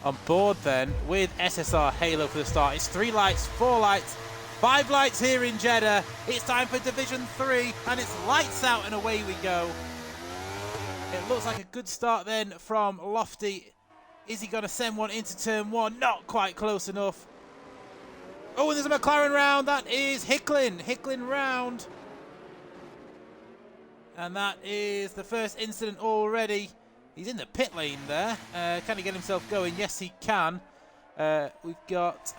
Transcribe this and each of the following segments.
on board then with SSR Halo for the start. It's 3 lights, 4 lights, 5 lights here in Jeddah. It's time for Division 3 and it's lights out and away we go. It looks like a good start then from Lofty. Is he going to send one into turn 1? Not quite close enough. Oh, and there's a McLaren round. That is Hicklin. Hicklin round. And that is the first incident already. He's in the pit lane there. Can he get himself going? Yes, he can. We've got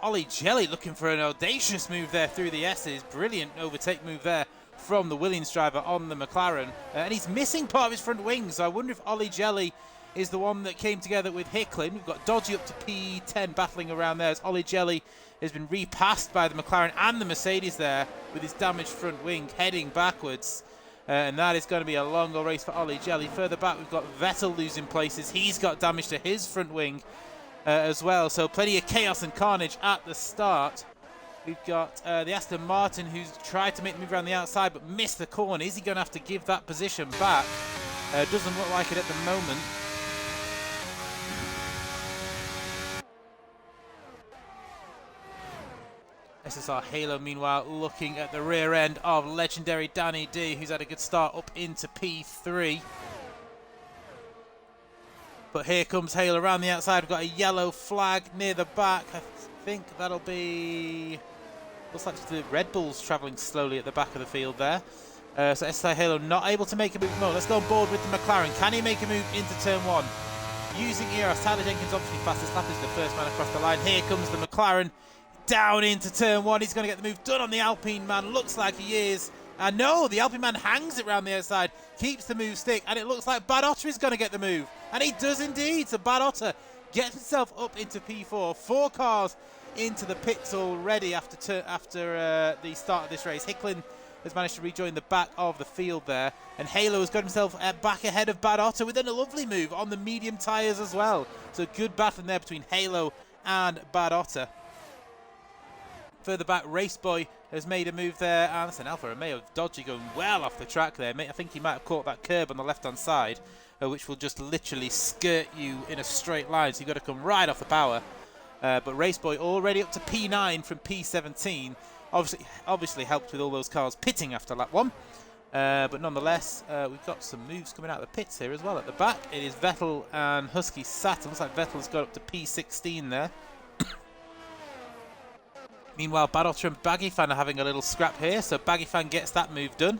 Ollie Jelly looking for an audacious move there through the S's. Brilliant overtake move there from the Williams driver on the McLaren. And he's missing part of his front wing, so I wonder if Ollie Jelly is the one that came together with Hicklin. We've got Dodgy up to P10 battling around there as Ollie Jelly has been repassed by the McLaren and the Mercedes there with his damaged front wing heading backwards. And that is going to be a longer race for Ollie Jelly. Further back, we've got Vettel losing places. He's got damage to his front wing as well. So plenty of chaos and carnage at the start. We've got the Aston Martin who's tried to make the move around the outside but missed the corner. Is he going to have to give that position back? Doesn't look like it at the moment. SSR Halo, meanwhile, looking at the rear end of legendary Danny D, who's had a good start up into P3. But here comes Halo around the outside. We've got a yellow flag near the back. I think that'll be... looks like the Red Bulls travelling slowly at the back of the field there. So SSR Halo not able to make a move. No, let's go on board with the McLaren. Can he make a move into turn 1? Using ERS, Tyler Jenkins obviously fastest lap is the first man across the line. Here comes the McLaren. Down into turn 1. He's going to get the move done on the Alpine man. Looks like he is. And no, the Alpine man hangs it around the outside, keeps the move stick, and it looks like Bad Otter is going to get the move. And he does indeed. So Bad Otter gets himself up into P4. 4 cars into the pits already after the start of this race. Hicklin has managed to rejoin the back of the field there. And Halo has got himself back ahead of Bad Otter with a lovely move on the medium tyres as well. So good battling there between Halo and Bad Otter. Further back, Raceboy has made a move there, and that's an Alfa Romeo Dodgy going well off the track there. I think he might have caught that curb on the left-hand side, which will just literally skirt you in a straight line, so you've got to come right off the power. But Raceboy already up to P9 from P17, obviously helped with all those cars pitting after lap 1. But nonetheless, we've got some moves coming out of the pits here as well. At the back, it is Vettel and Husky Saturn. Looks like Vettel's got up to P16 there. Meanwhile, Bad Otter and Baggy Fan are having a little scrap here, so Baggy Fan gets that move done.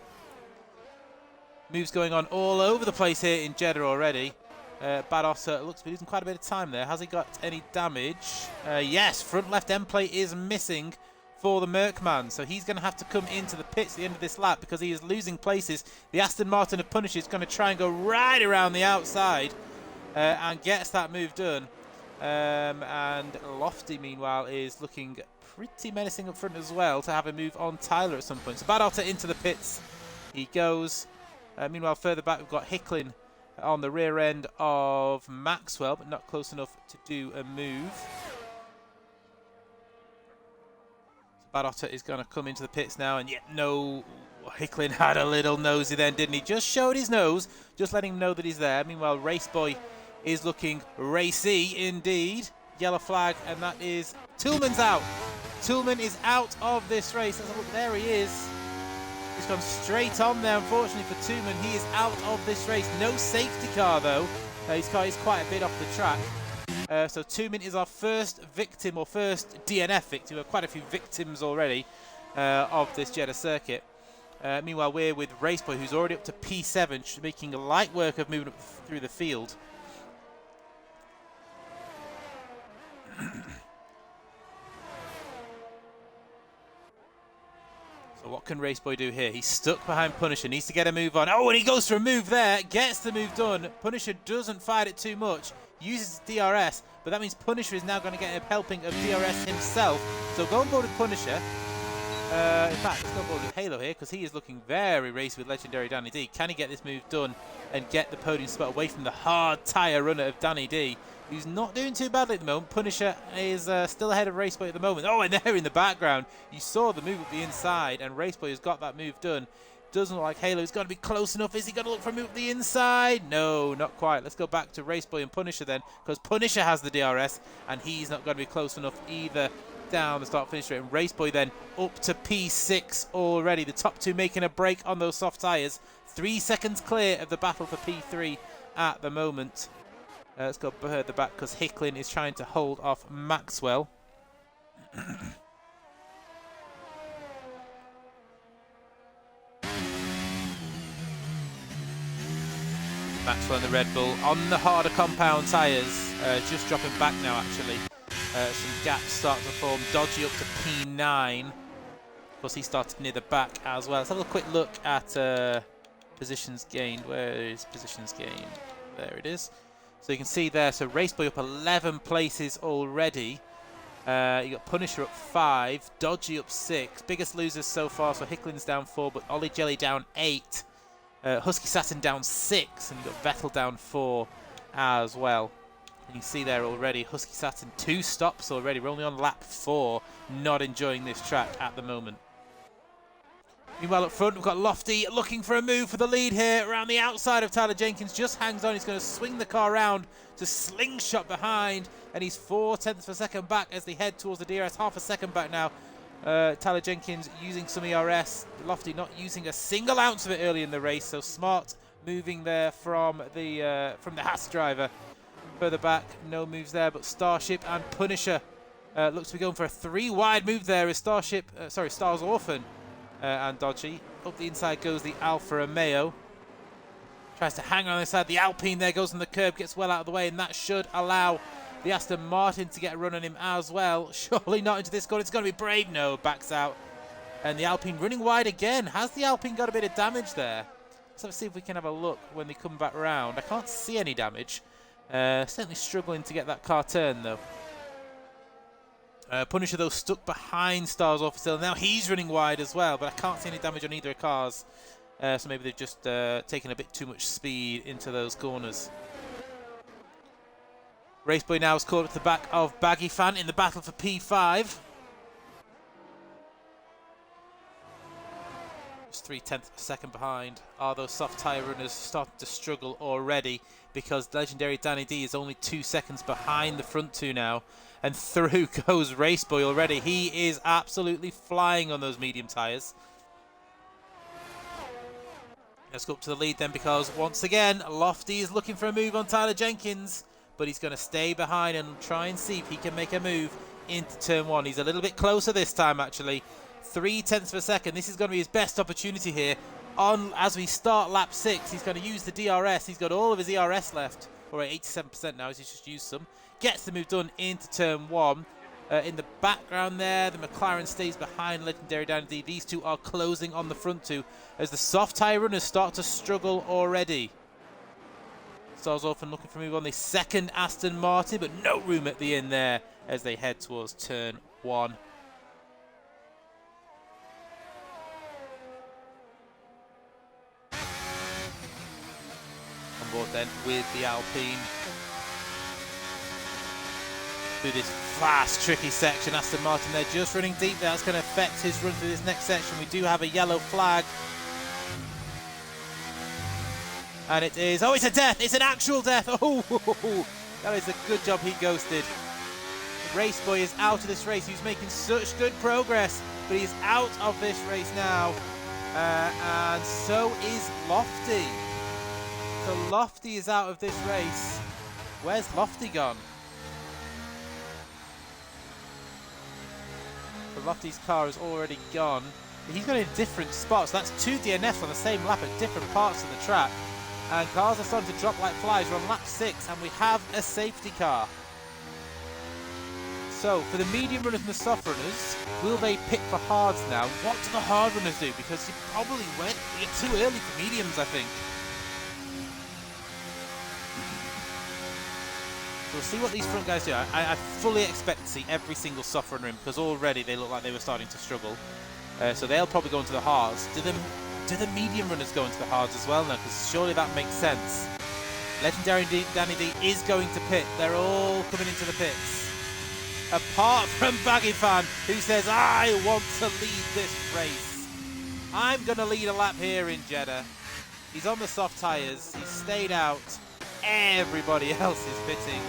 Moves going on all over the place here in Jeddah already. Bad Otter looks to be losing quite a bit of time there. Has he got any damage? Yes, front left end plate is missing for the Mercman, so he's going to have to come into the pits at the end of this lap because he is losing places. The Aston Martin of Punisher is going to try and go right around the outside and gets that move done. And Lofty, meanwhile, is looking pretty menacing up front as well to have a move on Tyler at some point. So Bad Otter into the pits he goes. Meanwhile, further back, we've got Hicklin on the rear end of Maxwell, but not close enough to do a move. So Bad Otter is going to come into the pits now, and yet no, Hicklin had a little nosy then, didn't he? Just showed his nose, just letting him know that he's there. Meanwhile, Raceboy is looking racy indeed. Yellow flag, and that is Toolman's out. Toolman is out of this race. Let's have a look. There he is. He's gone straight on there, unfortunately for Toolman. He is out of this race. No safety car, though. His car is quite a bit off the track. So Toolman is our first victim, or first DNF victim. We have quite a few victims already of this Jeddah circuit. Meanwhile, we're with Raceboy, who's already up to P7, making light work of moving up through the field. So what can Raceboy do here? He's stuck behind Punisher, needs to get a move on. Oh, and he goes for a move there, gets the move done. Punisher doesn't fight it too much, uses DRS, but that means Punisher is now going to get a helping of DRS himself. So go on board with Punisher. In fact, let's go on board with Halo here, because he is looking very racy with legendary Danny D. Can he get this move done and get the podium spot away from the hard tyre runner of Danny D, who's not doing too badly at the moment? Punisher is still ahead of Raceboy at the moment. Oh, and there in the background, you saw the move at the inside, and Raceboy has got that move done. Doesn't look like Halo is going to be close enough. Is he going to look for a move up the inside? No, not quite. Let's go back to Raceboy and Punisher then, because Punisher has the DRS, and he's not going to be close enough either down the start-finish straight. And Raceboy then up to P6 already. The top two making a break on those soft tyres. 3 seconds clear of the battle for P3 at the moment. Let's go at the back because Hicklin is trying to hold off Maxwell. Maxwell and the Red Bull on the harder compound tyres, just dropping back now actually. Some gaps start to form. Dodgy up to P9. Of course, he started near the back as well. Let's have a quick look at positions gained. Where is positions gained? There it is. So you can see there, so Raceboy up 11 places already. You got Punisher up 5, Dodgy up 6. Biggest losers so far, so Hicklin's down 4, but Ollie Jelly down 8. Husky Satin down 6, and you got Vettel down 4 as well. You can see there already, Husky Satin 2 stops already. We're only on lap 4, not enjoying this track at the moment. Meanwhile up front, we've got Lofty looking for a move for the lead here around the outside of Tyler Jenkins. Just hangs on, he's going to swing the car around to slingshot behind, and he's 4/10 of a second back as they head towards the DRS. Half a second back now. Tyler Jenkins using some ERS. Lofty not using a single ounce of it early in the race, so smart moving there from the Haas driver. Further back, no moves there, but Starship and Punisher looks to be going for a 3 wide move there as Stars Orphan and Dodgy. Up the inside goes the Alfa Romeo. Tries to hang on the side. The Alpine there goes on the curb, gets well out of the way, and that should allow the Aston Martin to get a run on him as well. Surely not into this corner. It's going to be Brave. No, backs out. And the Alpine running wide again. Has the Alpine got a bit of damage there? Let's see if we can have a look when they come back round. I can't see any damage. Certainly struggling to get that car turned though. Punisher though stuck behind Stars Officer. Now he's running wide as well, but I can't see any damage on either cars. So maybe they've just taken a bit too much speed into those corners. Raceboy now is caught at the back of Baggy Fan in the battle for P5. Just 3/10 of a second behind. Are those soft tyre runners starting to struggle already? Because legendary Danny D is only 2 seconds behind the front two now. And through goes Raceboy already. He is absolutely flying on those medium tyres. Let's go up to the lead then, because once again, Lofty is looking for a move on Tyler Jenkins. But he's going to stay behind and try and see if he can make a move into turn 1. He's a little bit closer this time actually. 3/10 of a second. This is going to be his best opportunity here. As we start lap 6, he's going to use the DRS. He's got all of his ERS left. Or 87% now, he's just used some. Gets the move done into turn 1. In the background there, the McLaren stays behind legendary Danny D. These two are closing on the front two as the soft tyre runners start to struggle already. Stars Orphan looking for a move on the second Aston Martin, but no room at the end there as they head towards turn 1. On board then with the Alpine. Through this fast, tricky section. Aston Martin, they're just running deep there. That's going to affect his run through this next section. We do have a yellow flag. And it is, oh, it's a death. It's an actual death. Oh, that is a good job he ghosted. Raceboy is out of this race. He was making such good progress, but he's out of this race now. And so is Lofty. So Lofty is out of this race. Where's Lofty gone? So Lofty's car is already gone. He's got in different spots. That's 2 DNFs on the same lap at different parts of the track. And cars are starting to drop like flies. We're on lap 6 and we have a safety car. So for the medium runners and the soft runners, will they pit for hards now? What do the hard runners do? Because you probably went too early for mediums, I think. We'll see what these front guys do. I fully expect to see every single soft runner in, because already they look like they were starting to struggle. So they'll probably go into the hards. Do the medium runners go into the hards as well now? Because surely that makes sense. Legendary Danny D is going to pit. They're all coming into the pits. Apart from Baggy Fan, who says, I want to lead this race. I'm going to lead a lap here in Jeddah. He's on the soft tyres. He's stayed out. Everybody else is pitting.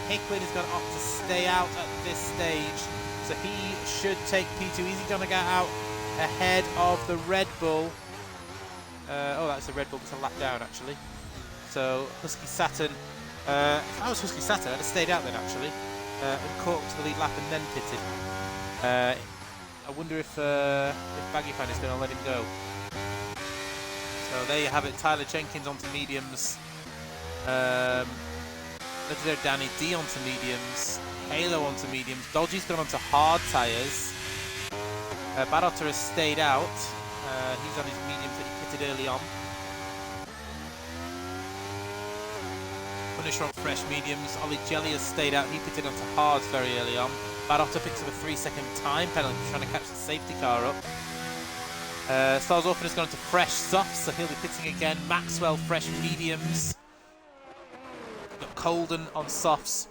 Hicklin is going to opt to stay out at this stage. So he should take P2. Is he going to get out ahead of the Red Bull? Oh, that's a Red Bull. It's a lap down, actually. So Husky Saturn. If I was Husky Saturn, I'd have stayed out then, actually. And caught up to the lead lap and then pitted. I wonder if Baggy Fan is going to let him go. So there you have it. Tyler Jenkins onto mediums. Legendary Danny D onto mediums. Halo onto mediums. Dodgy's gone onto hard tyres. Bad Otter has stayed out. He's on his mediums that he pitted early on. Punisher on fresh mediums. Ollie Jelly has stayed out. He pitted onto hards very early on. Bad Otter picks up a 3-second time penalty, trying to catch the safety car up. Stars Orphan has gone into fresh softs, so he'll be pitting again. Maxwell fresh mediums. Got Colden on softs.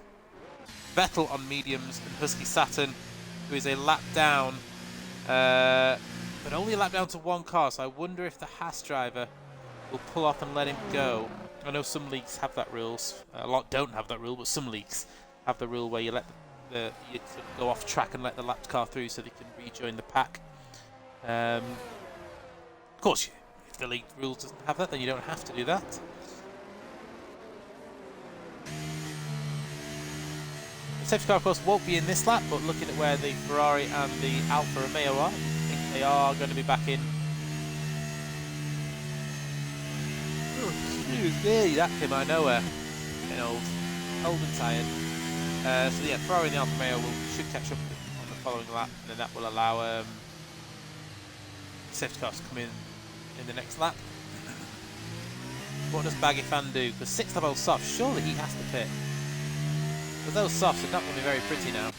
Vettel on mediums, and Husky Saturn, who is a lap down, but only a lap down to one car. So I wonder if the Haas driver will pull off and let him go. I know some leagues have that rule. A lot don't have that rule, but some leagues have the rule where you let you sort of go off track and let the lapped car through so they can rejoin the pack. Of course, if the league rules doesn't have that, then you don't have to do that. The safety car, of course, won't be in this lap, but looking at where the Ferrari and the Alfa Romeo are, I think they are going to be back in. Oh, excuse me, that came out of nowhere. Getting old and tired. So yeah, Ferrari and the Alfa Romeo should catch up on the following lap, and then that will allow safety cars to come in the next lap. What does Baggy Fan do? Because 6th level soft, surely he has to pit. But those softs are not going to be very pretty now.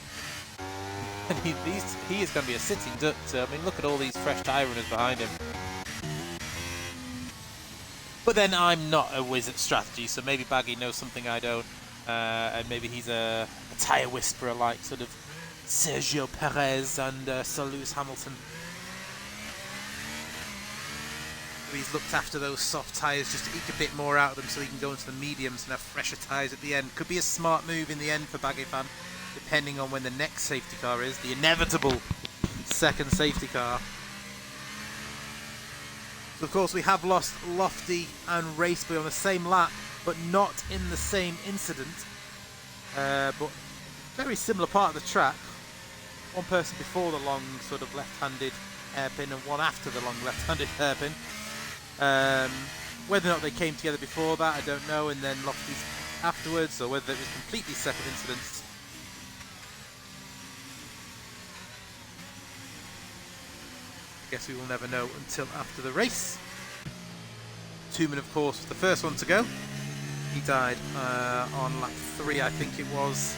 And he is going to be a sitting duck. So, I mean, look at all these fresh tyre runners behind him. But then I'm not a whiz at strategy, so maybe Baggy knows something I don't. And maybe he's a tyre whisperer like sort of Sergio Perez and Sir Lewis Hamilton. He's looked after those soft tyres just to eke a bit more out of them so he can go into the mediums and have fresher tyres at the end. Could be a smart move in the end for Baggy Fan, depending on when the next safety car is, the inevitable second safety car. So of course we have lost Lofty and Raceby on the same lap, but not in the same incident. But very similar part of the track. One person before the long sort of left-handed hairpin and one after the long left-handed hairpin. Whether or not they came together before that, I don't know, and then Lofty's afterwards, or whether it was completely separate incidents. I guess we will never know until after the race. Tooman, of course, was the first one to go. He died on lap 3, I think it was.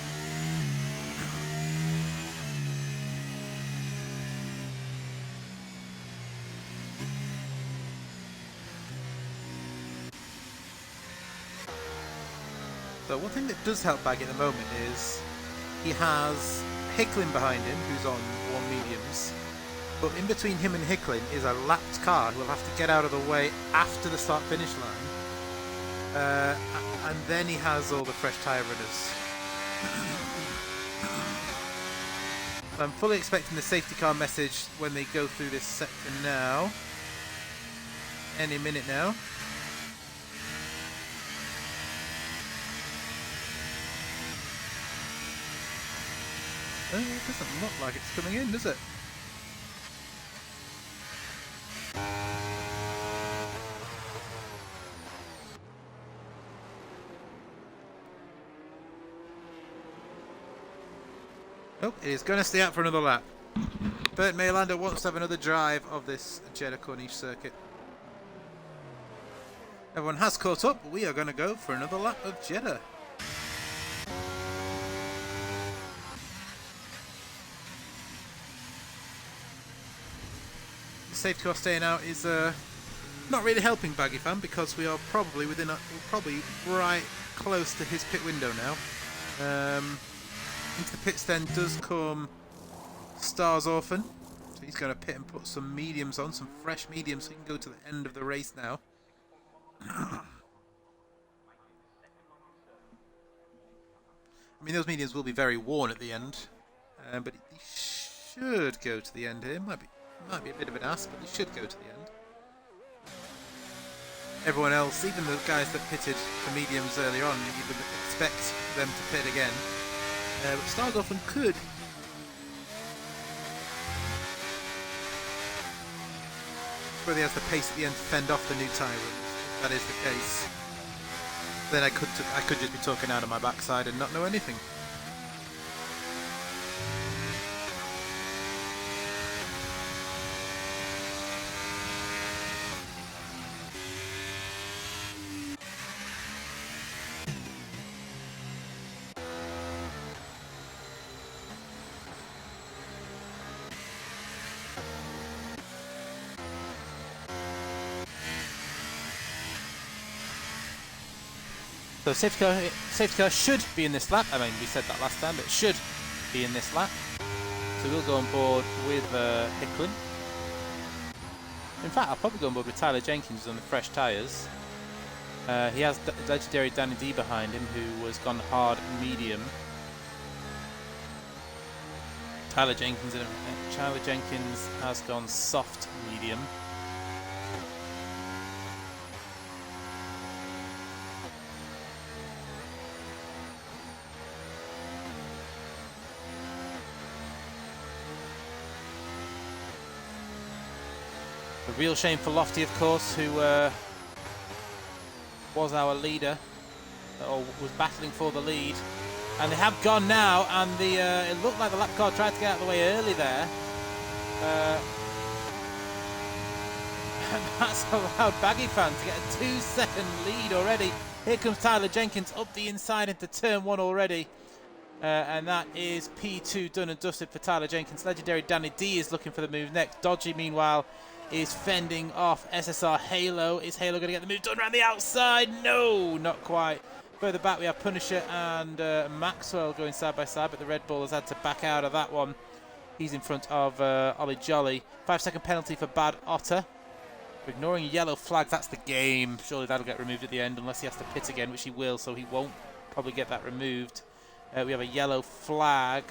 So one thing that does help Baggy at the moment is he has Hicklin behind him, who's on 1 mediums, but in between him and Hicklin is a lapped car who will have to get out of the way after the start-finish line, and then he has all the fresh tyre runners. So I'm fully expecting the safety car message when they go through this sector now, any minute now. It doesn't look like it's coming in, does it? Oh, it is going to stay out for another lap. Bert Maylander wants to have another drive of this Jeddah Corniche circuit. Everyone has caught up, but we are going to go for another lap of Jeddah. Safety car staying out is not really helping Baggy Fan because we are probably right close to his pit window now. Into the pits then does come Stars Orphan, So he's going to pit and put some mediums on, some fresh mediums, so he can go to the end of the race now. I mean, those mediums will be very worn at the end, but he should go to the end here. Might be a bit of an ask, but he should go to the end. Everyone else, even the guys that pitted for mediums earlier on, you would expect them to pit again. But Stargolfen could. Whether he has the pace at the end to fend off the new tyre runs. If that is the case, then I could just be talking out of my backside and not know anything. So safety car should be in this lap. I mean, we said that last time, but it should be in this lap. So we'll go on board with Hicklin. In fact, I'll probably go on board with Tyler Jenkins on the fresh tyres. He has legendary Danny D behind him, who was gone hard medium. Tyler Jenkins has gone soft medium. A real shame for Lofty, of course, who was our leader, or was battling for the lead. And they have gone now, and it looked like the lap car tried to get out of the way early there. And that's allowed Baggy Fan to get a 2-second lead already. Here comes Tyler Jenkins up the inside into turn 1 already. And that is P2 done and dusted for Tyler Jenkins. Legendary Danny D is looking for the move next. Dodgy, meanwhile, is fending off SSR Halo. Is Halo going to get the move done around the outside? No, not quite. Further back we have Punisher and Maxwell going side by side, but the Red Bull has had to back out of that one. He's in front of Ollie Jolly. 5-second penalty for Bad Otter. For ignoring a yellow flag, that's the game. Surely that'll get removed at the end unless he has to pit again, which he will, so he won't probably get that removed. We have a yellow flag.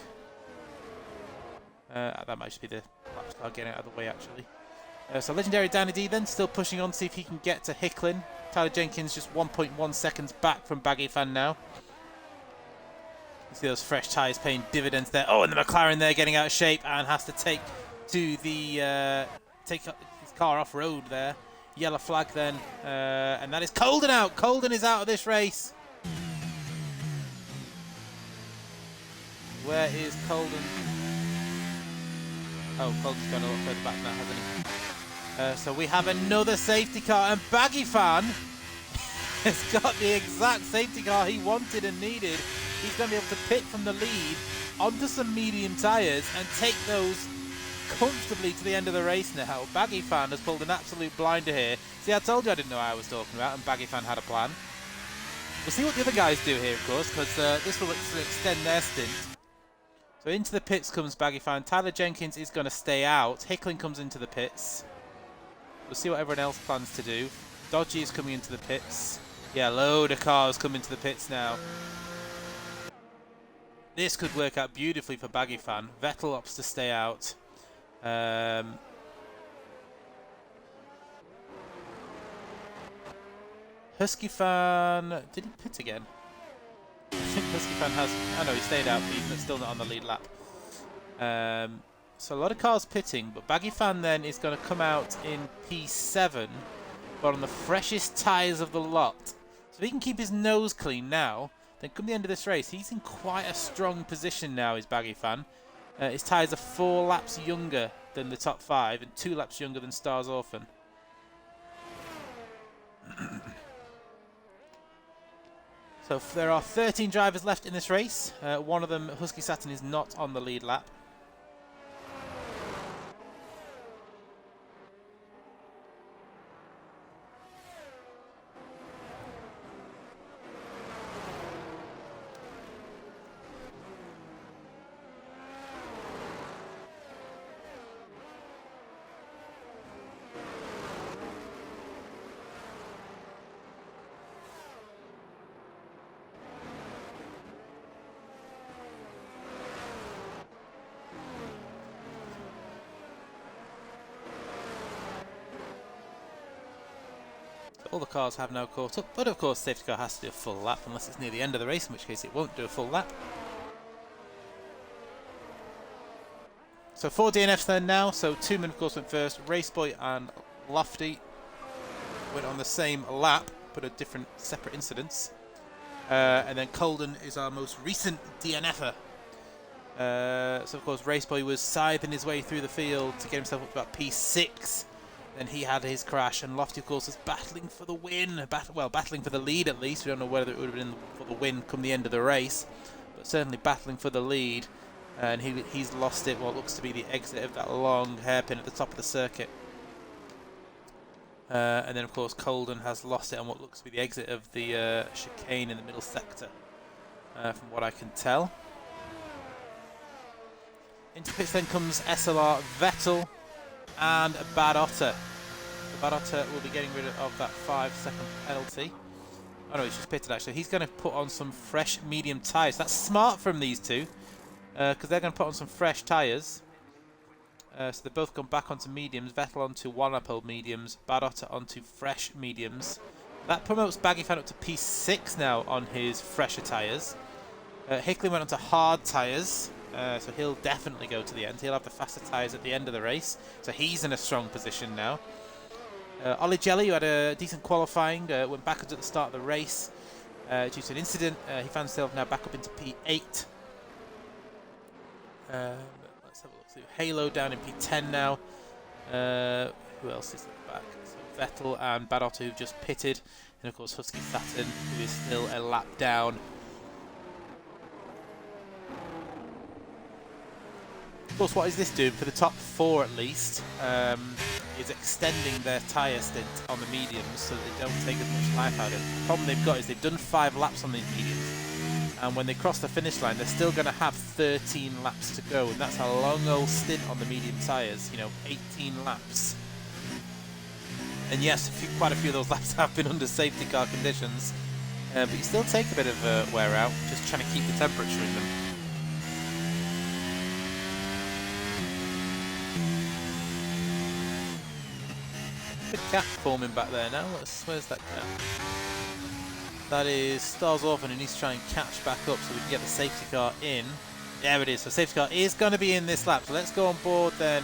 That might just be the lap car getting out of the way, actually. So Legendary Danny D then still pushing on to see if he can get to Hicklin. Tyler Jenkins just 1.1 seconds back from Baggy Fan now. You see those fresh tyres paying dividends there. Oh, and the McLaren there getting out of shape and has to take to the take his car off road there. Yellow flag then, and that is Colden out. Colden is out of this race. Where is Colden? Oh, Colden's gone a little further back now, hasn't he? So we have another safety car, and Baggy Fan has got the exact safety car he wanted and needed. He's going to be able to pit from the lead onto some medium tyres and take those comfortably to the end of the race now. Baggy Fan has pulled an absolute blinder here. See, I told you I didn't know what I was talking about, and Baggy Fan had a plan. We'll see what the other guys do here, of course, because this will extend their stint. So into the pits comes Baggy Fan. Tyler Jenkins is going to stay out. Hicklin comes into the pits. We'll see what everyone else plans to do. Dodgy is coming into the pits. Yeah, load of cars come into the pits now. This could work out beautifully for Baggy Fan. Vettel opts to stay out. Husky Fan, did he pit again? I think Husky Fan has. Oh no, he stayed out, but he's still not on the lead lap. So a lot of cars pitting, but Baggy Fan then is going to come out in P7, but on the freshest tyres of the lot. So if he can keep his nose clean now, then come the end of this race, he's in quite a strong position now, is Baggy Fan. His tyres are 4 laps younger than the top 5 and 2 laps younger than Stars Orphan. So there are 13 drivers left in this race. One of them, Husky Saturn, is not on the lead lap. All the cars have now caught up, but of course safety car has to do a full lap unless it's near the end of the race, in which case it won't do a full lap. So 4 DNFs then now, so 2 men of course went first. Raceboy and Lofty went on the same lap, but at different separate incidents. And then Colden is our most recent DNFer. So of course Raceboy was scything his way through the field to get himself up to about P6. Then he had his crash, and Lofty of course was battling for the win. Battling for the lead at least. We don't know whether it would have been for the win come the end of the race, but certainly battling for the lead. And he's lost it what looks to be the exit of that long hairpin at the top of the circuit. And then of course Colden has lost it on what looks to be the exit of the chicane in the middle sector, from what I can tell. Into pits then comes SLR Vettel and Bad Otter. So Bad Otter will be getting rid of that 5-second penalty. Oh no, he's just pitted actually. He's going to put on some fresh medium tyres. That's smart from these two, because they're going to put on some fresh tyres. So they've both gone back onto mediums. Vettel onto 1-lap-old mediums. Bad Otter onto fresh mediums. That promotes Baggy Fan up to P6 now on his fresher tyres. Hickley went onto hard tyres. So he'll definitely go to the end. He'll have the faster tyres at the end of the race. So he's in a strong position now. Ollie Jelly, who had a decent qualifying, went backwards at the start of the race due to an incident. He found himself now back up into P8. Let's have a look through. Halo down in P10 now. Who else is at the back? So Vettel and Bad Otter, who've just pitted. And of course Husky Saturn, who is still a lap down. Of course, what is this doing for the top 4 at least? Is extending their tyre stint on the mediums so that they don't take as much life out of it. The problem they've got is they've done 5 laps on these mediums, and when they cross the finish line, they're still going to have 13 laps to go, and that's a long old stint on the medium tyres. You know, 18 laps. And yes, quite a few of those laps have been under safety car conditions, but you still take a bit of wear out, just trying to keep the temperature in them. Good cat forming back there now. Where's that cat? That is Stars Orphan, and he's trying to catch back up so we can get the safety car in. There it is. So safety car is going to be in this lap. So let's go on board then.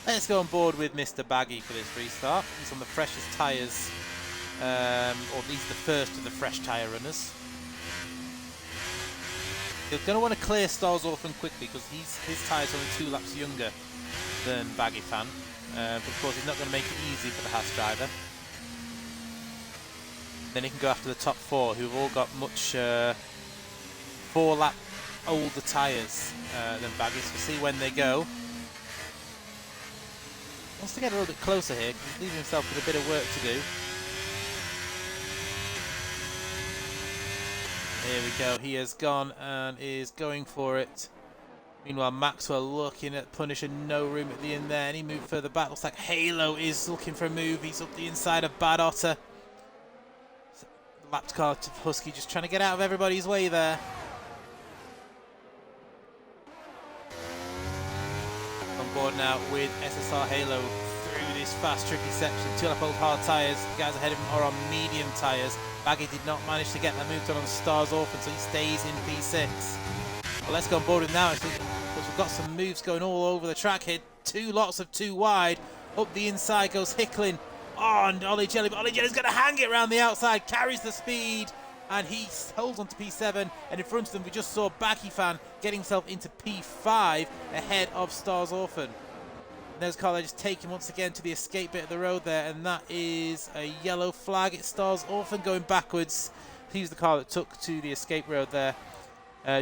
Let's go on board with Mr. Baggy for this restart. He's on the freshest tyres, or at least the first of the fresh tyre runners. You're going to want to clear Stars Orphan quickly because his tyres are only 2 laps younger than Baggy Fan. But of course he's not going to make it easy for the Haas driver. Then he can go after the top 4, who've all got much 4-lap older tyres than Baggy. So we'll see when they go. Wants to get a little bit closer here because he's leaving himself with a bit of work to do. Here we go. He has gone and is going for it. Meanwhile, Maxwell looking at Punisher, no room at the end there. Any move further back? Looks like Halo is looking for a move. He's up the inside of Bad Otter. Lapped car to Husky, just trying to get out of everybody's way there. On board now with SSR Halo through this fast, tricky section. 2-lap-old hard tyres. The guys ahead of him are on medium tyres. Baggy did not manage to get that move done on Stars Orphan, so he stays in P6. Well, let's go on board with him now. Of course, we've got some moves going all over the track here. 2 lots of 2 wide. Up the inside goes Hicklin. Oh, and Ollie Jelly. But Ollie Jelly's going to hang it around the outside. Carries the speed. And he holds on to P7. And in front of them, we just saw Baggy Fan getting himself into P5 ahead of Stars Orphan. And there's a car there just taking once again to the escape bit of the road there. And that is a yellow flag. It's Stars Orphan going backwards. He's the car that took to the escape road there.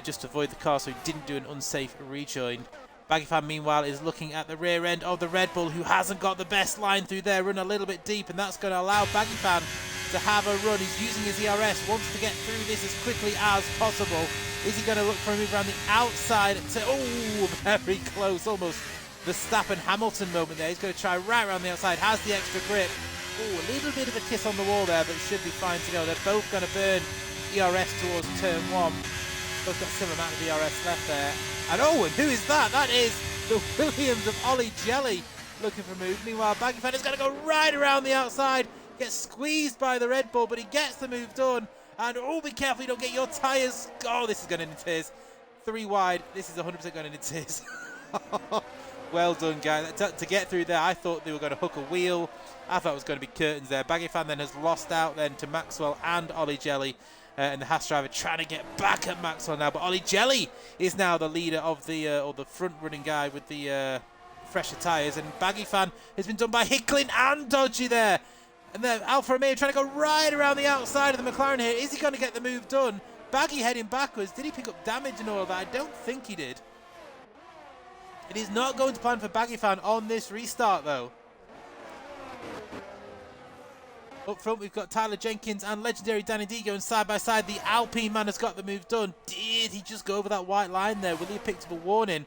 Just to avoid the car so he didn't do an unsafe rejoin. Baggy Fan, meanwhile, is looking at the rear end of the Red Bull, who hasn't got the best line through there, run a little bit deep, and that's going to allow Baggy Fan to have a run. He's using his ERS, wants to get through this as quickly as possible. Is he going to look for a move around the outside? Oh, very close, almost Verstappen Hamilton moment there. He's going to try right around the outside, has the extra grip. Oh, a little bit of a kiss on the wall there, but should be fine to go. They're both going to burn ERS towards turn 1. Both got a similar amount of ERS left there. And oh, and who is that? That is the Williams of Ollie Jelly looking for a move. Meanwhile, Baggy Fan is going to go right around the outside. Gets squeezed by the Red Bull, but he gets the move done. And oh, be careful you don't get your tyres. Oh, this is going into tears. 3 wide. This is 100% going into tears. Well done, guys. To get through there, I thought they were going to hook a wheel. I thought it was going to be curtains there. Baggy Fan then has lost out then to Maxwell and Ollie Jelly. And the Haas driver trying to get back at Maxwell now. But Ollie Jelly is now the leader of the, or the front-running guy with the fresher tyres. And Baggy Fan has been done by Hicklin and Dodgy there. And then Alfa Romeo trying to go right around the outside of the McLaren here. Is he going to get the move done? Baggy heading backwards. Did he pick up damage and all that? I don't think he did. It is not going to plan for Baggy Fan on this restart, though. Up front, we've got Tyler Jenkins and legendary Danny D going side by side. The Alpine man has got the move done. Did he just go over that white line there? Will he have picked up a warning?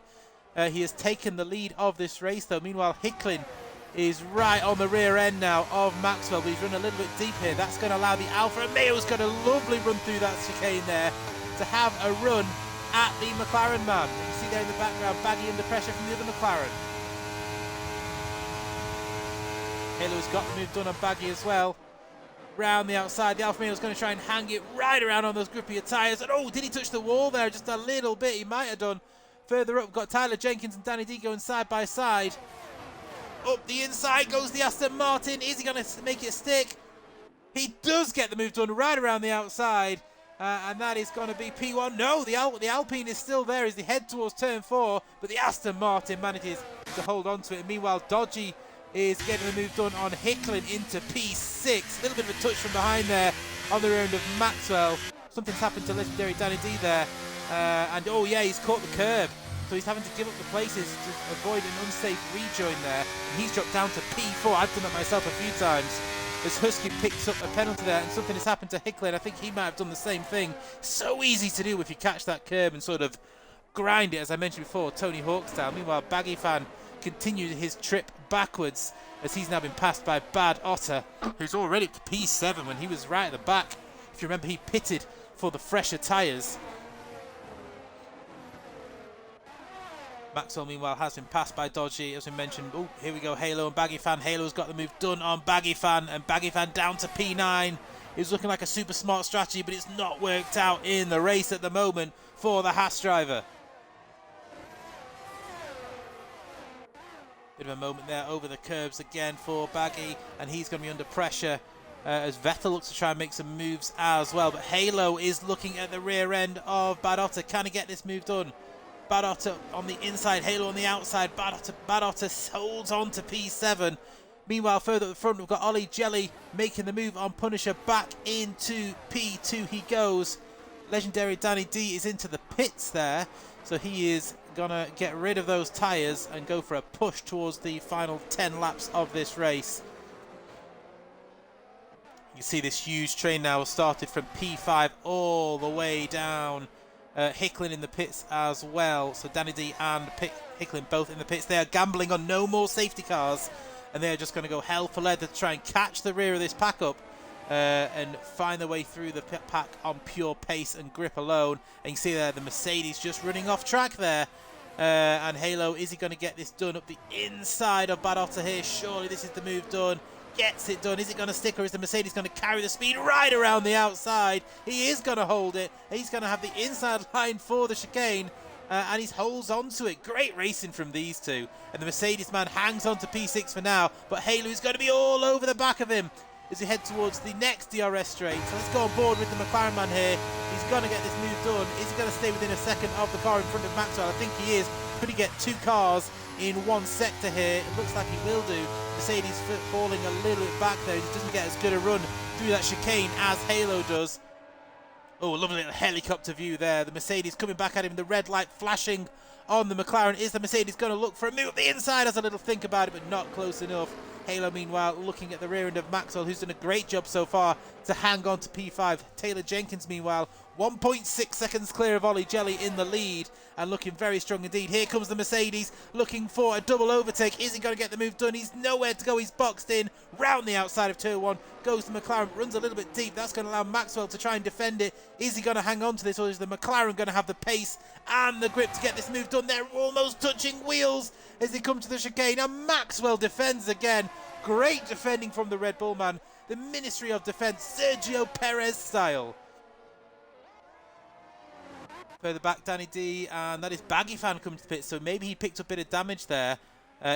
He has taken the lead of this race, though. Meanwhile, Hicklin is right on the rear end now of Maxwell, but he's run a little bit deep here. That's going to allow the Alfa Romeo's got a lovely run through that chicane there to have a run at the McLaren man. You see there in the background, Baggy under pressure from the other McLaren. Halo's got the move done on Baggy as well. Round the outside, the Alfa Romeo's going to try and hang it right around on those grippier tyres. And oh, did he touch the wall there? Just a little bit, he might have done. Further up, we've got Tyler Jenkins and Danny D going side by side. Up the inside goes the Aston Martin. Is he going to make it stick? He does get the move done right around the outside. And that is going to be P1. No, the Alpine is still there as they head towards turn 4. But the Aston Martin manages to hold on to it. And meanwhile, Dodgy is getting the move done on Hicklin into P6. A little bit of a touch from behind there on the rear end of Maxwell. Something's happened to legendary Danny D there. And oh yeah, he's caught the curb. So he's having to give up the places to avoid an unsafe rejoin there. And he's dropped down to P4. I've done that myself a few times. As Husky picks up a penalty there, and something has happened to Hicklin. I think he might have done the same thing. So easy to do if you catch that curb and sort of grind it, as I mentioned before, Tony Hawk style. Meanwhile, Baggy Fan continued his trip backwards as he's now been passed by Bad Otter, who's already up to P7 when he was right at the back. If you remember, he pitted for the fresher tyres. Maxwell, meanwhile, has been passed by Dodgy, as we mentioned. Oh, here we go, Halo and Baggy Fan. Halo's got the move done on Baggy Fan, and Baggy Fan down to P9. It's looking like a super smart strategy, but it's not worked out in the race at the moment for the Haas driver. Bit of a moment there over the curbs again for Baggy, and he's going to be under pressure as Vettel looks to try and make some moves as well. But Halo is looking at the rear end of Bad Otter. Can he get this move done? Bad Otter on the inside, Halo on the outside. Bad Otter holds on to P7. Meanwhile, further at the front, we've got Ollie Jelly making the move on Punisher. Back into P2 he goes. Legendary Danny D is into the pits there. So he is going to get rid of those tyres and go for a push towards the final 10 laps of this race. You see this huge train now started from P5 all the way down. Hicklin in the pits as well. So Danny D and Hicklin both in the pits. They are gambling on no more safety cars, and they are just going to go hell for leather to try and catch the rear of this pack up and find their way through the pack on pure pace and grip alone. And you see there the Mercedes just running off track there. And Halo, is he going to get this done up the inside of Bad Otter here? Surely this is the move done. Gets it done. Is it going to stick, or is the Mercedes going to carry the speed right around the outside? He is going to hold it. He's going to have the inside line for the chicane, and he holds on to it. Great racing from these two. And the Mercedes man hangs on to P6 for now, but Halo is going to be all over the back of him as we head towards the next DRS straight. So let's go on board with the McLaren man here. He's going to get this move done. Is he going to stay within a second of the car in front of Maxwell? I think he is. Could he get two cars in one sector here? It looks like he will do. Mercedes falling a little bit back there. He doesn't get as good a run through that chicane as Halo does. Oh, lovely little helicopter view there. The Mercedes coming back at him. The red light flashing on the McLaren. Is the Mercedes going to look for a move? The inside has a little think about it, but not close enough. Halo, meanwhile, looking at the rear end of Maxwell, who's done a great job so far to hang on to P5. Taylor Jenkins, meanwhile, 1.6 seconds clear of Ollie Jelly in the lead and looking very strong indeed. Here comes the Mercedes looking for a double overtake. Is he going to get the move done? He's nowhere to go. He's boxed in. Round the outside of turn 1 goes the McLaren. Runs a little bit deep. That's going to allow Maxwell to try and defend it. Is he going to hang on to this, or is the McLaren going to have the pace and the grip to get this move done? They're almost touching wheels as they come to the chicane, and Maxwell defends again. Great defending from the Red Bull man. the Ministry of Defence, Sergio Perez style. Further back, Danny D, and that is Baggy Fan coming to the pit, so maybe he picked up a bit of damage there.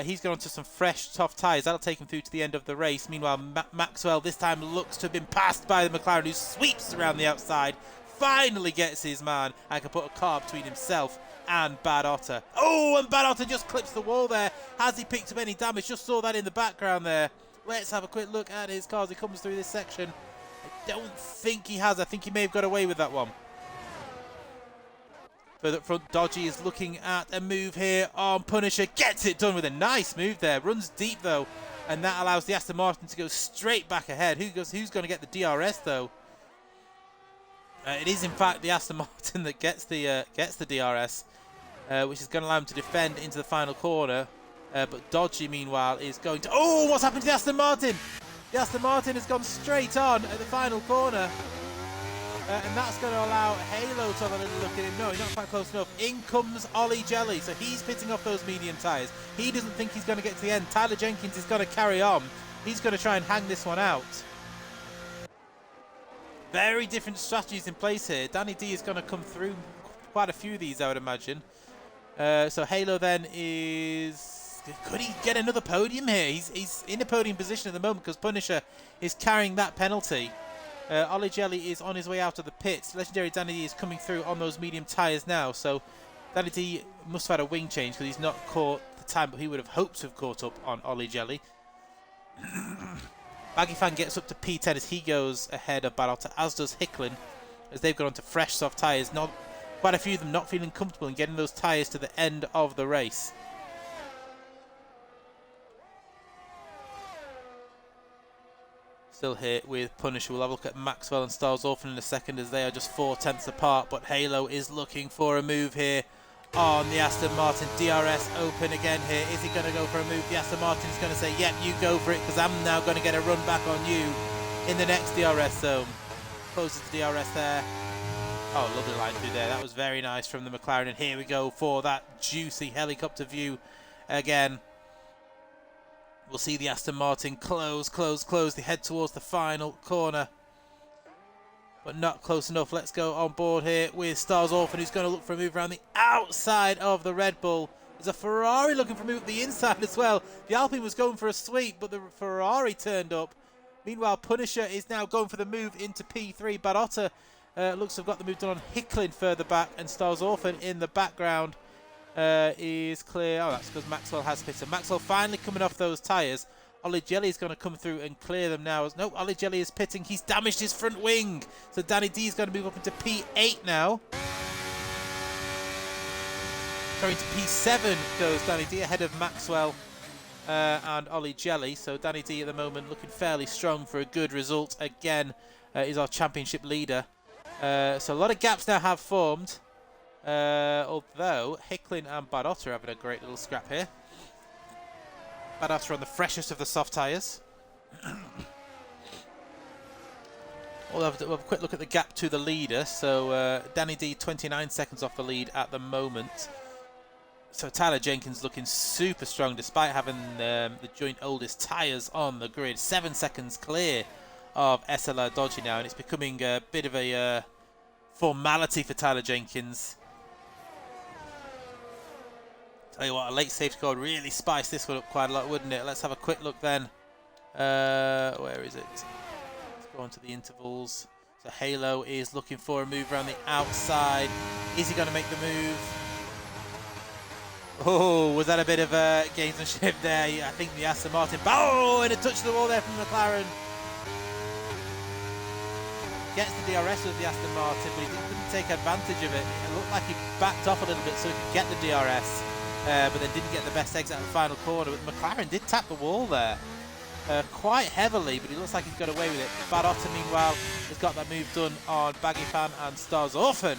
He's gone onto some fresh, soft tyres. That'll take him through to the end of the race. Meanwhile, Maxwell this time looks to have been passed by the McLaren, who sweeps around the outside, finally gets his man, and can put a car between himself and Bad Otter. Oh, and Bad Otter just clips the wall there. Has he picked up any damage? Just saw that in the background there. Let's have a quick look at his car as he comes through this section. I don't think he has. I think he may have got away with that one. Further up front, Dodgy is looking at a move here on Punisher. Gets it done with a nice move there. Runs deep, though. And that allows the Aston Martin to go straight back ahead. Who's going to get the DRS, though? It is, in fact, the Aston Martin that gets the DRS, which is going to allow him to defend into the final corner. But Dodgy, meanwhile, is going to... Oh, what's happened to the Aston Martin? The Aston Martin has gone straight on at the final corner. And that's going to allow Halo to have a little look at him. No, he's not quite close enough. In comes Ollie Jelly. So he's pitting off those medium tyres. He doesn't think he's going to get to the end. Tyler Jenkins is going to carry on. He's going to try and hang this one out. Very different strategies in place here. Danny D is going to come through quite a few of these, I would imagine. So Halo then is... Could he get another podium here? He's in a podium position at the moment because Punisher is carrying that penalty. Ollie Jelly is on his way out of the pits. Legendary Danny D is coming through on those medium tyres now. So Danny D must have had a wing change because he's not caught the time, but he would have hoped to have caught up on Ollie Jelly. Baggy Fan gets up to P10 as he goes ahead of Bad Otter, as does Hicklin, as they've gone onto fresh soft tyres. Quite a few of them not feeling comfortable in getting those tyres to the end of the race. Still here with Punisher. We'll have a look at Maxwell and Stars Orphan in a second as they are just 4/10 apart. But Halo is looking for a move here on the Aston Martin. DRS open again here. Is he going to go for a move? The Aston Martin is going to say, yep, you go for it because I'm now going to get a run back on you in the next DRS zone. Closes the DRS there. Oh, lovely line through there. That was very nice from the McLaren. And here we go for that juicy helicopter view again. We'll see the Aston Martin close. They head towards the final corner. But not close enough. Let's go on board here with Stars Orphan, who's going to look for a move around the outside of the Red Bull. There's a Ferrari looking for a move at the inside as well. The Alpine was going for a sweep, but the Ferrari turned up. Meanwhile, Punisher is now going for the move into P3. Bad Otter looks to have got the move done on Hicklin further back, and Stars Orphan in the background. Is clear. Oh, that's because Maxwell has pitted. Maxwell finally coming off those tyres. Ollie Jelly is going to come through and clear them now. No, Ollie Jelly is pitting. He's damaged his front wing. So Danny D is going to move up into P8 now. Sorry, to P7 goes Danny D ahead of Maxwell and Ollie Jelly. So Danny D at the moment looking fairly strong for a good result. Again, is our championship leader. So a lot of gaps now have formed. Although Hicklin and Bad Otter are having a great little scrap here. Bad Otter on the freshest of the soft tyres. We'll have a quick look at the gap to the leader. So Danny D 29 seconds off the lead at the moment. So Tyler Jenkins looking super strong despite having the joint oldest tyres on the grid. 7 seconds clear of SLR Dodgy now, and it's becoming a bit of a formality for Tyler Jenkins. Tell you what, a late safety car would really spice this one up quite a lot, wouldn't it? Let's have a quick look then. Where is it? Let's go on to the intervals. So Halo is looking for a move around the outside. Is he going to make the move? Oh, was that a bit of gamesmanship there? I think the Aston Martin. Oh, and a touch to the wall there from McLaren. Gets the DRS with the Aston Martin, but he didn't take advantage of it. It looked like he backed off a little bit so he could get the DRS. But then didn't get the best exit out of the final corner. But McLaren did tap the wall there quite heavily, but he looks like he's got away with it. Bad Otter, meanwhile, has got that move done on Baggy Fan, and Stars Orphan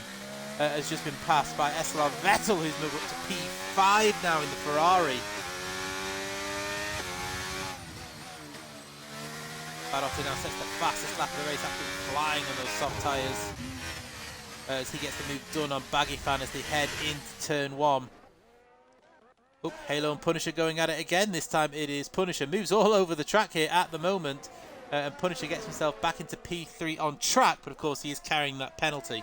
has just been passed by SLR Vettel, who's moved up to P5 now in the Ferrari. Bad Otter now sets the fastest lap of the race, absolutely flying on those soft tyres. As he gets the move done on Baggy Fan as they head into turn 1. Oh, Halo and Punisher going at it again. This time it is Punisher. Moves all over the track here at the moment. and Punisher gets himself back into P3 on track, but of course he is carrying that penalty.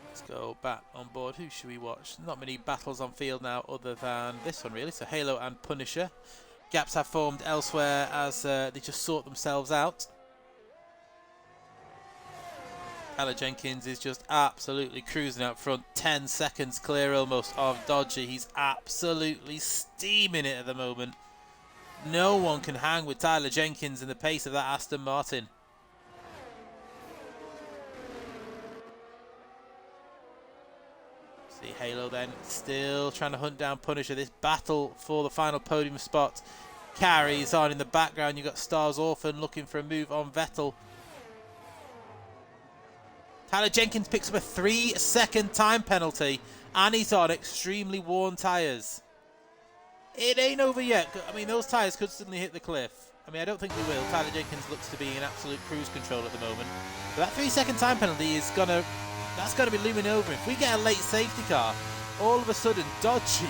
Let's go back on board. Who should we watch? Not many battles on field now other than this one really. So Halo and Punisher. Gaps have formed elsewhere as they just sort themselves out. Tyler Jenkins is just absolutely cruising out front. 10 seconds clear almost of Dodgy. He's absolutely steaming it at the moment. No one can hang with Tyler Jenkins in the pace of that Aston Martin. See Halo then still trying to hunt down Punisher. This battle for the final podium spot carries on in the background. You've got Stars Orphan looking for a move on Vettel. Tyler Jenkins picks up a 3-second time penalty and he's on extremely worn tyres. It ain't over yet. I mean, those tyres could suddenly hit the cliff. I mean, I don't think they will. Tyler Jenkins looks to be in absolute cruise control at the moment. But that 3-second time penalty is that's going to be looming over. If we get a late safety car, all of a sudden Dodgy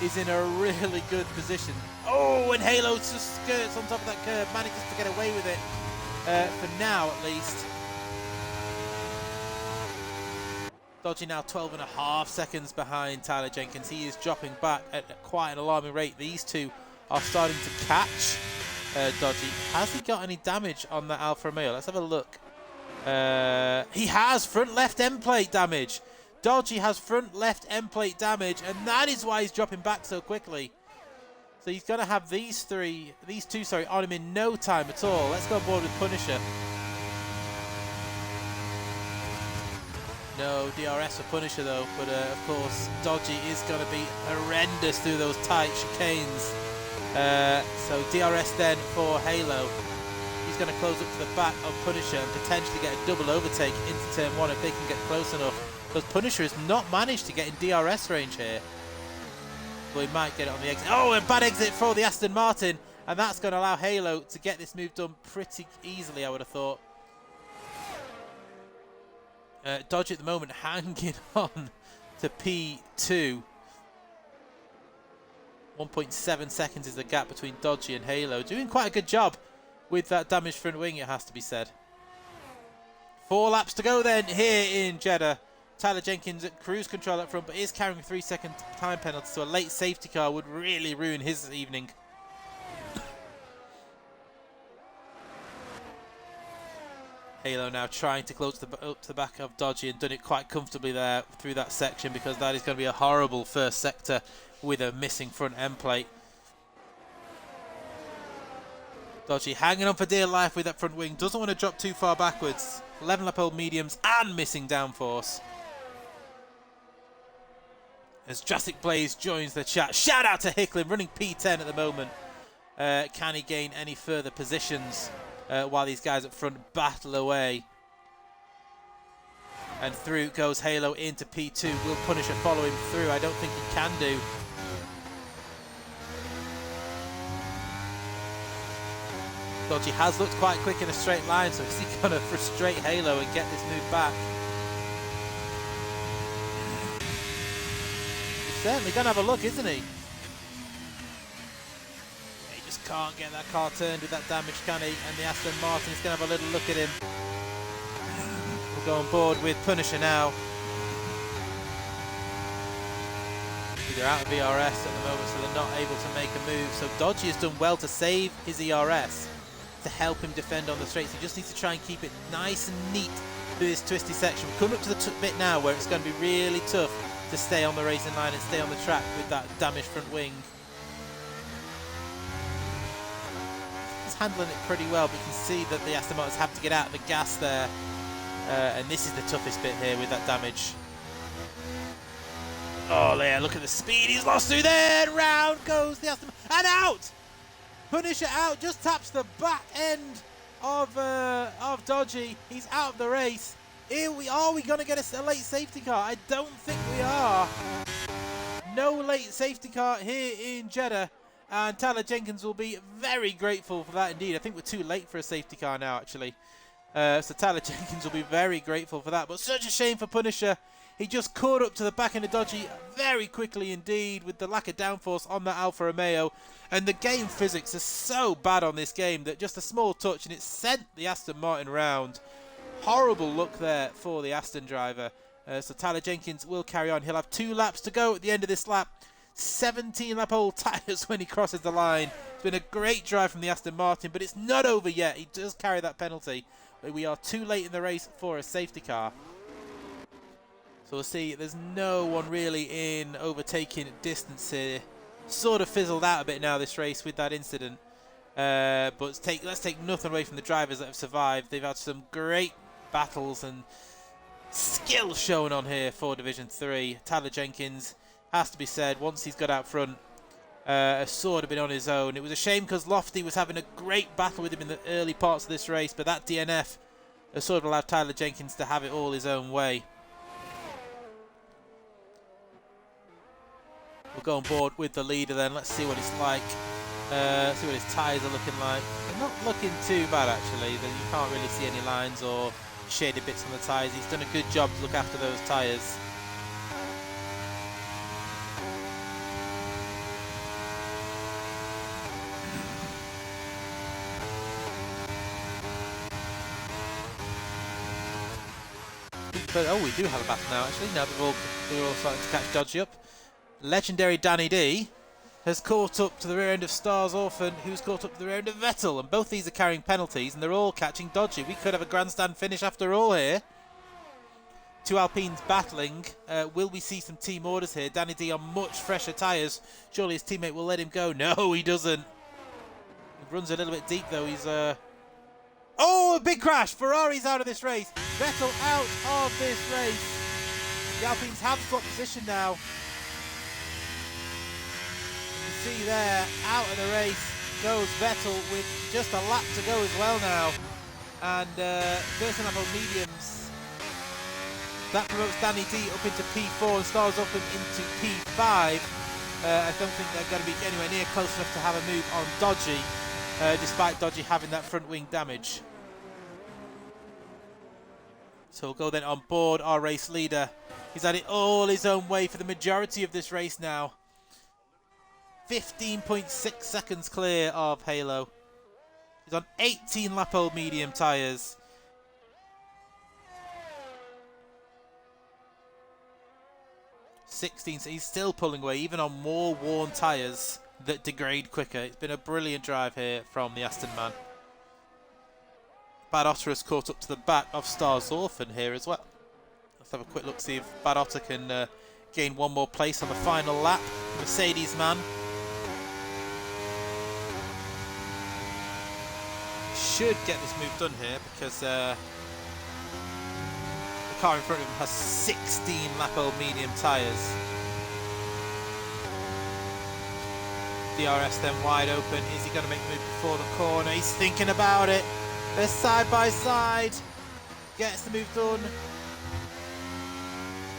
is in a really good position. Oh, and Halo just skirts on top of that curb, manages to get away with it, for now at least. Dodgy now 12.5 seconds behind Tyler Jenkins. He is dropping back at quite an alarming rate. These two are starting to catch Dodgy. Has he got any damage on that Alfa Romeo? Let's have a look. He has front left end plate damage. Dodgy has front left end plate damage, and that is why he's dropping back so quickly. So he's going to have these two, on him in no time at all. Let's go on board with Punisher. No DRS for Punisher though, but of course Dodgy is going to be horrendous through those tight chicanes. So DRS then for Halo. He's going to close up to the back of Punisher and potentially get a double overtake into turn 1 if they can get close enough. Because Punisher has not managed to get in DRS range here. But he might get it on the exit. Oh, a bad exit for the Aston Martin. And that's going to allow Halo to get this move done pretty easily, I would have thought. Dodge at the moment hanging on to P2. 1.7 seconds is the gap between Dodgy and Halo. Doing quite a good job with that damaged front wing, it has to be said. 4 laps to go then here in Jeddah. Tyler Jenkins at cruise control up front, but is carrying a 3-second time penalty, so a late safety car would really ruin his evening. Halo now trying to close up to the back of Dodgy and done it quite comfortably there through that section, because that is going to be a horrible first sector with a missing front end plate. Dodgy hanging on for dear life with that front wing, doesn't want to drop too far backwards. 11 lap old mediums and missing downforce. As Jurassic Blaze joins the chat. Shout out to Hicklin, running P10 at the moment. Can he gain any further positions while these guys up front battle away? And through goes Halo into P2. Will Punisher follow him through? I don't think he can do. Dodgy has looked quite quick in a straight line, so is he going to frustrate Halo and get this move back? He's certainly going to have a look, isn't he? He just can't get that car turned with that damage, can he? And the Aston Martin is going to have a little look at him. We'll go on board with Punisher now. They're out of ERS at the moment, so they're not able to make a move. So Dodgy has done well to save his ERS to help him defend on the straights. He just needs to try and keep it nice and neat through this twisty section. We're coming up to the bit now where it's going to be really tough to stay on the racing line and stay on the track with that damaged front wing. He's handling it pretty well, but you can see that the Aston Martins have to get out of the gas there. And this is the toughest bit here with that damage. Oh, yeah, look at the speed he's lost through there. And round goes the Aston Martin. And out! Punisher out, just taps the back end of Dodgy. He's out of the race. Are we going to get a late safety car? I don't think we are. No late safety car here in Jeddah. And Tyler Jenkins will be very grateful for that indeed. I think we're too late for a safety car now, actually. So Tyler Jenkins will be very grateful for that. But such a shame for Punisher. He just caught up to the back end of Dodgy very quickly indeed with the lack of downforce on that Alfa Romeo. And the game physics are so bad on this game that just a small touch and it sent the Aston Martin round. Horrible look there for the Aston driver. So Tyler Jenkins will carry on. He'll have 2 laps to go at the end of this lap. 17 lap old tyres when he crosses the line. It's been a great drive from the Aston Martin, but it's not over yet. He does carry that penalty. But we are too late in the race for a safety car. So we'll see. There's no one really in overtaking distance here. Sort of fizzled out a bit now this race with that incident. But let's take nothing away from the drivers that have survived. They've had some great battles and skill shown on here for Division 3. Tyler Jenkins, has to be said, once he's got out front, has sort of been on his own. It was a shame because Lofty was having a great battle with him in the early parts of this race, but that DNF has sort of allowed Tyler Jenkins to have it all his own way. We'll go on board with the leader then. Let's see what it's like. See what his tyres are looking like. They're not looking too bad actually. You can't really see any lines or shaded bits on the tyres. He's done a good job to look after those tyres. But oh, we do have a battle now actually. Now they're all starting to catch Dodgy up. Legendary Danny D has caught up to the rear end of Stars Orphan, who's caught up to the rear end of Vettel, and both these are carrying penalties, and they're all catching Dodgy. We could have a grandstand finish after all here. 2 Alpines battling. Will we see some team orders here? Danny D on much fresher tyres. Surely his teammate will let him go. No, he doesn't. He runs a little bit deep though. He's oh, a big crash! Ferrari's out of this race. Vettel out of this race. The Alpines have swapped position now. See there, out of the race goes Vettel with just a lap to go as well now. And 13 lap on mediums. That promotes Danny D up into P4 and Stars up into P5. I don't think they're going to be anywhere near close enough to have a move on Dodgy, despite Dodgy having that front wing damage. So we'll go then on board our race leader. He's had it all his own way for the majority of this race now. 15.6 seconds clear of Halo. He's on 18 lap old medium tyres. 16, so he's still pulling away even on more worn tyres that degrade quicker. It's been a brilliant drive here from the Aston man. Bad Otter has caught up to the back of Stars Orphan here as well. Let's have a quick look, see if Bad Otter can gain one more place on the final lap. Mercedes man should get this move done here because the car in front of him has 16 lap old medium tyres. DRS then wide open. Is he going to make the move before the corner? He's thinking about it. They're side by side. Gets the move done.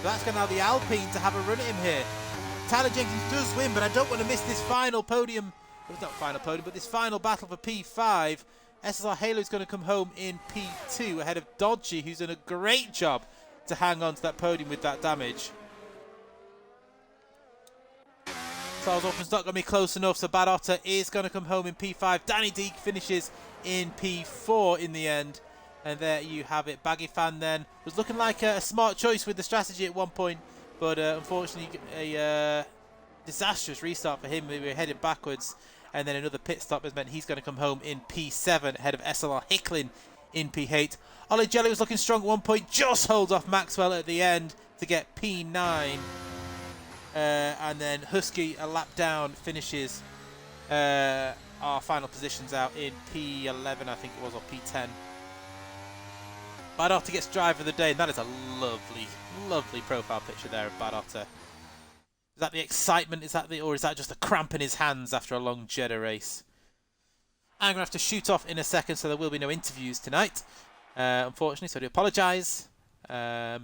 That's going to allow the Alpine to have a run at him here. Tyler Jenkins does win, but I don't want to miss this final podium. Well, it's not final podium, but this final battle for P5. SLR Halo is going to come home in P2 ahead of Dodgy, who's done a great job to hang on to that podium with that damage. Stars Orphan's not going to be close enough, so Bad Otter is going to come home in P5. Danny D finishes in P4 in the end. And there you have it. Baggy Fan then was looking like a smart choice with the strategy at one point, but unfortunately a disastrous restart for him. We were headed backwards, and then another pit stop has meant he's going to come home in P7 ahead of SLR Hicklin in P8. Ollie Jelly was looking strong at one point, just holds off Maxwell at the end to get P9. And then Husky, a lap down, finishes our final positions out in P11, I think it was, or P10. Bad Otter gets driver of the day, and that is a lovely, lovely profile picture there of Bad Otter. Is that the excitement? Or is that just a cramp in his hands after a long Jeddah race? I'm going to have to shoot off in a second, so there will be no interviews tonight, unfortunately, so I do apologise. So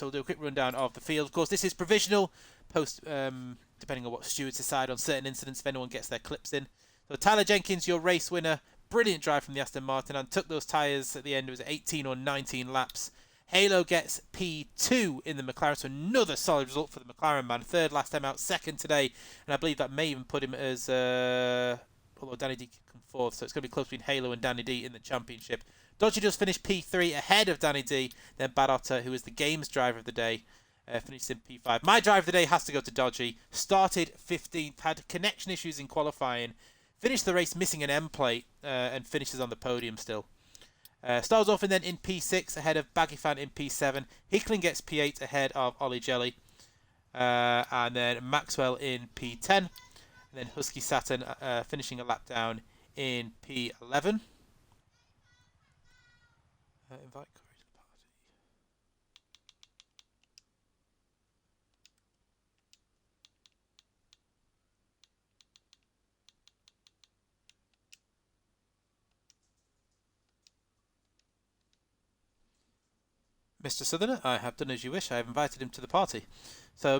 we'll do a quick rundown of the field. Of course, this is provisional, depending on what stewards decide on certain incidents, if anyone gets their clips in. So Tyler Jenkins, your race winner brilliant drive from the Aston Martin and took those tyres at the end. It was 18 or 19 laps. Halo gets P2 in the McLaren, so another solid result for the McLaren man. Third last time out, second today, and I believe that may even put him as, although Danny D can come fourth, so it's going to be close between Halo and Danny D in the championship. Dodgy just finished P3 ahead of Danny D, then Bad Otter, who was the games driver of the day, finished in P5. My drive of the day has to go to Dodgy. Started 15th, had connection issues in qualifying, finished the race missing an M plate, and finishes on the podium still. Starts off and then in P6 ahead of Baggy Fan in P7. Hickling gets P8 ahead of Ollie Jelly. And then Maxwell in P10. And then Husky Saturn finishing a lap down in P11. Invite Corey to the party. Mr. Southerner, I have done as you wish. I have invited him to the party. So